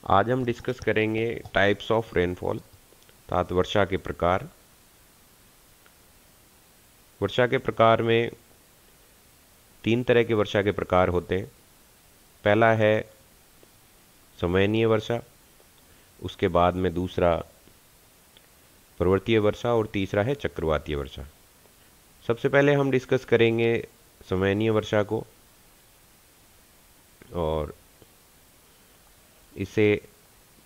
आज हम डिस्कस करेंगे टाइप्स ऑफ रेनफॉल अर्थात वर्षा के प्रकार। वर्षा के प्रकार में तीन तरह के वर्षा के प्रकार होते हैं। पहला है समयनीय वर्षा, उसके बाद में दूसरा पर्वतीय वर्षा और तीसरा है चक्रवातीय वर्षा। सबसे पहले हम डिस्कस करेंगे समयनीय वर्षा को, और इसे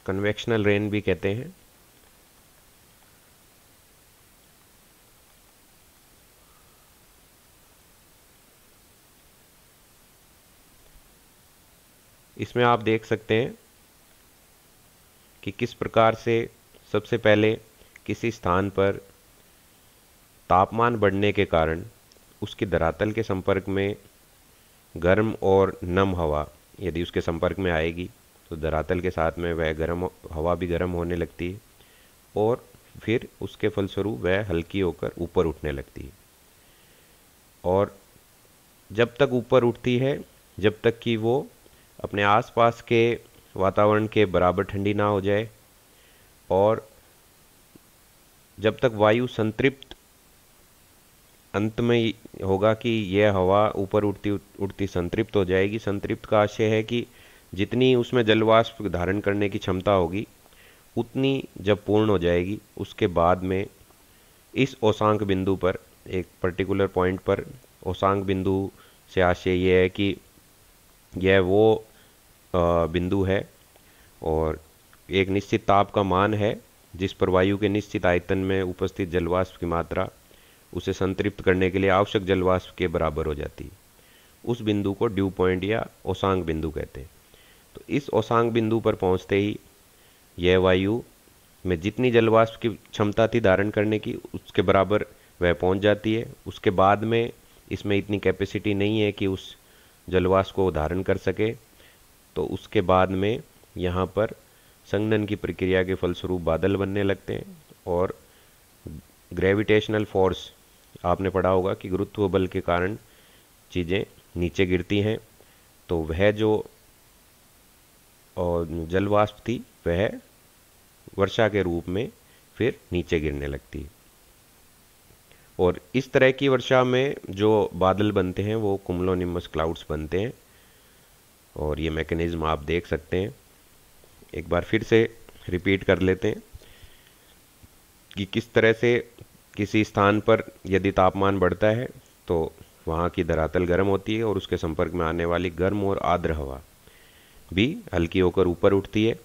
कन्वेक्शनल रेन भी कहते हैं। इसमें आप देख सकते हैं कि किस प्रकार से सबसे पहले किसी स्थान पर तापमान बढ़ने के कारण उसके धरातल के संपर्क में गर्म और नम हवा यदि उसके संपर्क में आएगी तो धरातल के साथ में वह गर्म हवा भी गर्म होने लगती है और फिर उसके फलस्वरूप वह हल्की होकर ऊपर उठने लगती है। और जब तक ऊपर उठती है, जब तक कि वो अपने आसपास के वातावरण के बराबर ठंडी ना हो जाए और जब तक वायु संतृप्त अंत में होगा कि यह हवा ऊपर उठती उठती संतृप्त हो जाएगी। संतृप्त का आशय है कि जितनी उसमें जलवाष्प धारण करने की क्षमता होगी उतनी जब पूर्ण हो जाएगी, उसके बाद में इस औसांक बिंदु पर, एक पर्टिकुलर पॉइंट पर, औसांक बिंदु से आशय यह है कि यह वो बिंदु है और एक निश्चित ताप का मान है जिस पर वायु के निश्चित आयतन में उपस्थित जलवाष्प की मात्रा उसे संतृप्त करने के लिए आवश्यक जलवाष्प के बराबर हो जाती है। उस बिंदु को ड्यू पॉइंट या औसांक बिंदु कहते हैं। तो इस औसांक बिंदु पर पहुंचते ही यह वायु में जितनी जलवाष्प की क्षमता थी धारण करने की उसके बराबर वह पहुंच जाती है। उसके बाद में इसमें इतनी कैपेसिटी नहीं है कि उस जलवाष्प को धारण कर सके, तो उसके बाद में यहाँ पर संघनन की प्रक्रिया के फलस्वरूप बादल बनने लगते हैं। और ग्रेविटेशनल फोर्स, आपने पढ़ा होगा कि गुरुत्व बल के कारण चीज़ें नीचे गिरती हैं, तो वह जो जलवाष्प थी वह वर्षा के रूप में फिर नीचे गिरने लगती है। और इस तरह की वर्षा में जो बादल बनते हैं वो कुमुलोनिम्बस क्लाउड्स बनते हैं। और ये मैकेनिज्म आप देख सकते हैं। एक बार फिर से रिपीट कर लेते हैं कि किस तरह से किसी स्थान पर यदि तापमान बढ़ता है तो वहाँ की धरातल गर्म होती है और उसके संपर्क में आने वाली गर्म और आर्द्र हवा भी हल्की होकर ऊपर उठती है।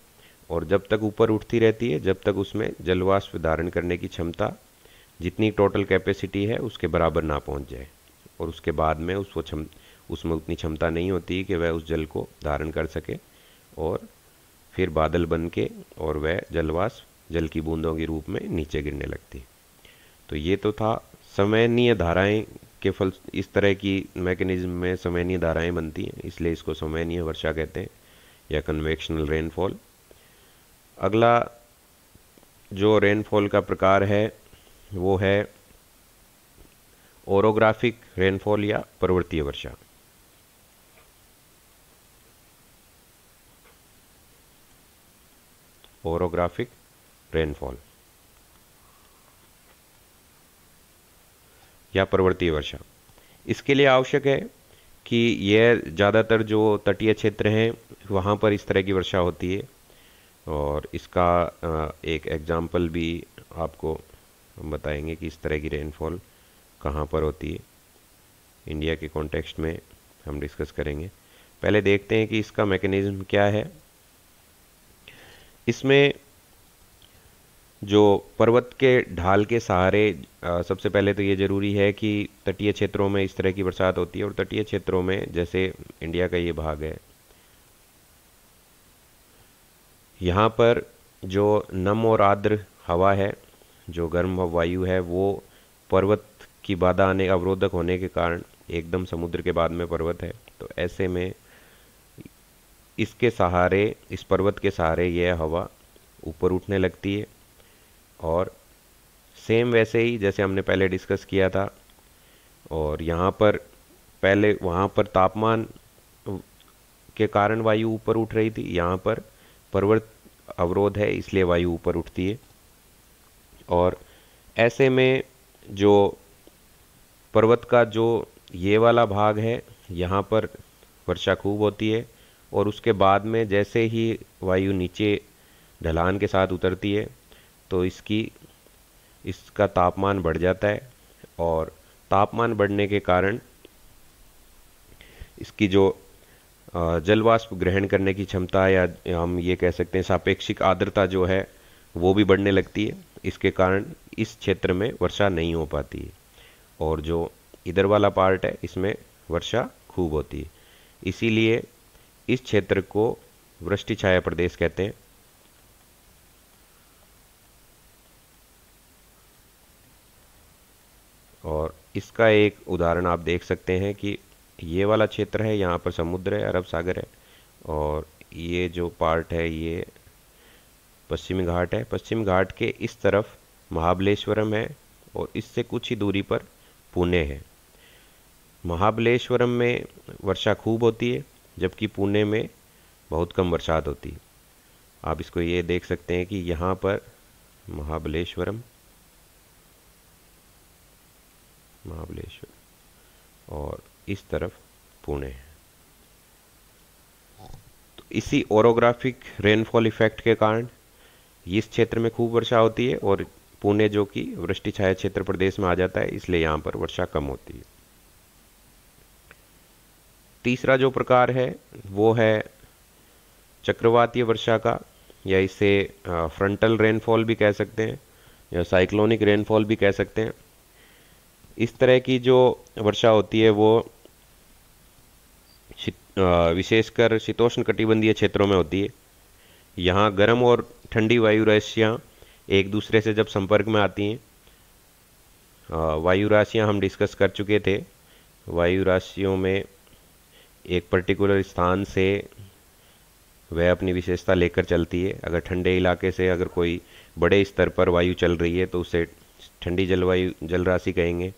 और जब तक ऊपर उठती रहती है जब तक उसमें जलवाष्प धारण करने की क्षमता जितनी टोटल कैपेसिटी है उसके बराबर ना पहुंच जाए। और उसके बाद में उसमें उतनी क्षमता नहीं होती कि वह उस जल को धारण कर सके और फिर बादल बन के और वह जलवाष्प जल की बूंदों के रूप में नीचे गिरने लगती। तो ये तो था समयनीय धाराएं के फल, इस तरह की मैकेनिज्म में समयनीय धाराएं बनती हैं, इसलिए इसको समयनीय वर्षा कहते हैं या कन्वेक्शनल रेनफॉल। अगला जो रेनफॉल का प्रकार है वो है ओरोग्राफिक रेनफॉल या पर्वतीय वर्षा। ओरोग्राफिक रेनफॉल या पर्वतीय वर्षा, इसके लिए आवश्यक है कि यह ज़्यादातर जो तटीय क्षेत्र हैं वहाँ पर इस तरह की वर्षा होती है। और इसका एक एग्जाम्पल भी आपको हम बताएंगे कि इस तरह की रेनफॉल कहाँ पर होती है। इंडिया के कॉन्टेक्स्ट में हम डिस्कस करेंगे। पहले देखते हैं कि इसका मैकेनिज्म क्या है। इसमें जो पर्वत के ढाल के सहारे, सबसे पहले तो ये ज़रूरी है कि तटीय क्षेत्रों में इस तरह की बरसात होती है। और तटीय क्षेत्रों में जैसे इंडिया का ये भाग है, यहाँ पर जो नम और आर्द्र हवा है, जो गर्म वायु है, वो पर्वत की बाधा आने अवरोधक होने के कारण एकदम समुद्र के बाद में पर्वत है, तो ऐसे में इसके सहारे, इस पर्वत के सहारे यह हवा ऊपर उठने लगती है। और सेम वैसे ही जैसे हमने पहले डिस्कस किया था। और यहाँ पर पहले वहाँ पर तापमान के कारण वायु ऊपर उठ रही थी, यहाँ पर पर्वत अवरोध है, इसलिए वायु ऊपर उठती है। और ऐसे में जो पर्वत का जो ये वाला भाग है, यहाँ पर वर्षा खूब होती है, और उसके बाद में जैसे ही वायु नीचे ढलान के साथ उतरती है तो इसका तापमान बढ़ जाता है, और तापमान बढ़ने के कारण इसकी जो जल वाष्प ग्रहण करने की क्षमता, या हम ये कह सकते हैं सापेक्षिक आर्द्रता जो है, वो भी बढ़ने लगती है। इसके कारण इस क्षेत्र में वर्षा नहीं हो पाती है, और जो इधर वाला पार्ट है इसमें वर्षा खूब होती है। इसीलिए इस क्षेत्र को वृष्टि छाया प्रदेश कहते हैं। और इसका एक उदाहरण आप देख सकते हैं कि ये वाला क्षेत्र है, यहाँ पर समुद्र है, अरब सागर है, और ये जो पार्ट है ये पश्चिमी घाट है। पश्चिम घाट के इस तरफ महाबलेश्वरम है, और इससे कुछ ही दूरी पर पुणे है। महाबलेश्वरम में वर्षा खूब होती है, जबकि पुणे में बहुत कम बरसात होती है। आप इसको ये देख सकते हैं कि यहाँ पर महाबलेश्वर और इस तरफ पुणे है। तो इसी ओरोग्राफिक रेनफॉल इफेक्ट के कारण इस क्षेत्र में खूब वर्षा होती है, और पुणे जो कि वृष्टि छाया क्षेत्र प्रदेश में आ जाता है, इसलिए यहाँ पर वर्षा कम होती है। तीसरा जो प्रकार है वो है चक्रवातीय वर्षा का, या इसे फ्रंटल रेनफॉल भी कह सकते हैं, या साइक्लोनिक रेनफॉल भी कह सकते हैं। इस तरह की जो वर्षा होती है वो विशेषकर शीतोष्ण कटिबंधीय क्षेत्रों में होती है। यहाँ गर्म और ठंडी वायु राशियाँ एक दूसरे से जब संपर्क में आती हैं, वायु राशियाँ हम डिस्कस कर चुके थे। वायु राशियों में एक पर्टिकुलर स्थान से वह अपनी विशेषता लेकर चलती है। अगर ठंडे इलाके से अगर कोई बड़े स्तर पर वायु चल रही है तो उसे ठंडी जल राशि कहेंगे,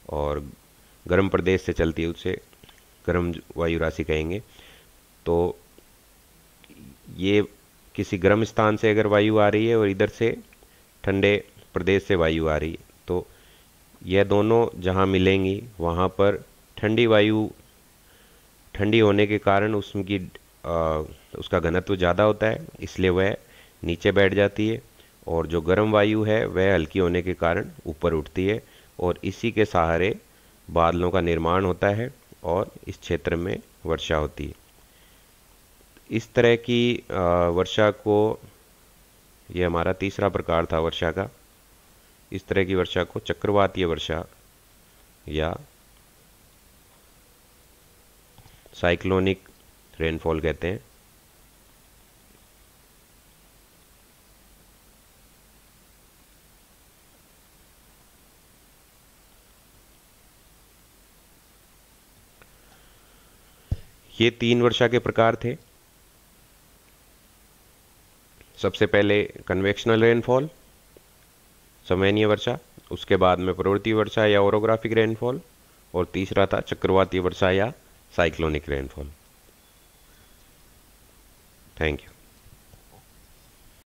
और गर्म प्रदेश से चलती है उसे गर्म वायु राशि कहेंगे। तो ये किसी गर्म स्थान से अगर वायु आ रही है और इधर से ठंडे प्रदेश से वायु आ रही है, तो यह दोनों जहाँ मिलेंगी वहाँ पर ठंडी वायु ठंडी होने के कारण उसका घनत्व ज़्यादा होता है, इसलिए वह नीचे बैठ जाती है, और जो गर्म वायु है वह हल्की होने के कारण ऊपर उठती है, और इसी के सहारे बादलों का निर्माण होता है और इस क्षेत्र में वर्षा होती है। इस तरह की वर्षा को, यह हमारा तीसरा प्रकार था वर्षा का, इस तरह की वर्षा को चक्रवातीय वर्षा या साइक्लोनिक रेनफॉल कहते हैं। ये 3 वर्षा के प्रकार थे। सबसे पहले कन्वेक्शनल रेनफॉल, समैनीय वर्षा, उसके बाद में पर्वतीय वर्षा या ओरोग्राफिक रेनफॉल, और तीसरा था चक्रवातीय वर्षा या साइक्लोनिक रेनफॉल। Thank you.